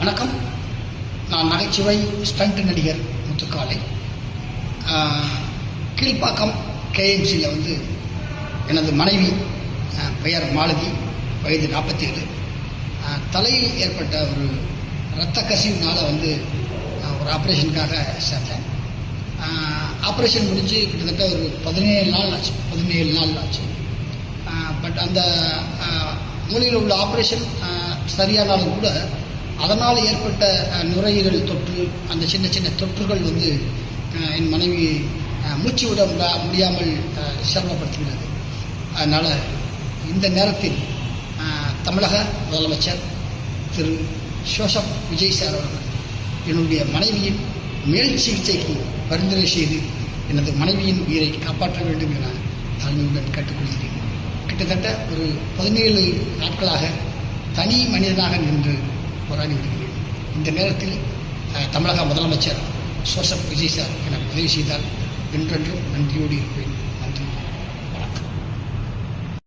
வணக்கம். நான் நகைச்சுவை ஸ்டண்ட் நடிகர் முத்துக்காலை. கீழ்ப்பாக்கம் கேஎம்சியில் எனது மனைவி பெயர் மாலதி, வயது 47. தலையில் ஏற்பட்ட ஒரு இரத்த கசிவினால் ஒரு ஆப்ரேஷனுக்காக சேர்த்தேன். ஆப்ரேஷன் முடிஞ்சு கிட்டத்தட்ட ஒரு 17 நாள் ஆச்சு. பட் அந்த மூலையில் உள்ள ஆப்ரேஷன் சரியானாலும் கூட அதனால் ஏற்பட்ட நுரையீரல் தொற்று, அந்த சின்ன சின்ன தொற்றுகள் என் மனைவி மூச்சு விட முடியாமல் சிரமப்படுத்துகிறது. அதனால் இந்த நேரத்தில் தமிழக முதலமைச்சர் திரு ஜோசப் விஜய் சார் அவர்கள் என்னுடைய மனைவியின் மேல் சிகிச்சைக்கு பரிந்துரை செய்து எனது மனைவியின் உயிரை காப்பாற்ற வேண்டும் என தாழ்மையுடன் கேட்டுக்கொள்கிறேன். கிட்டத்தட்ட ஒரு 17 நாட்களாக தனி மனிதனாக நின்று போராடி வருகிறேன். இந்த நேரத்தில் தமிழக முதலமைச்சர் ஜோசப் விஜய் சார் எனக்கு உதவி செய்தால் என்றென்றும் நன்றியோடு இருப்பேன். நன்றி.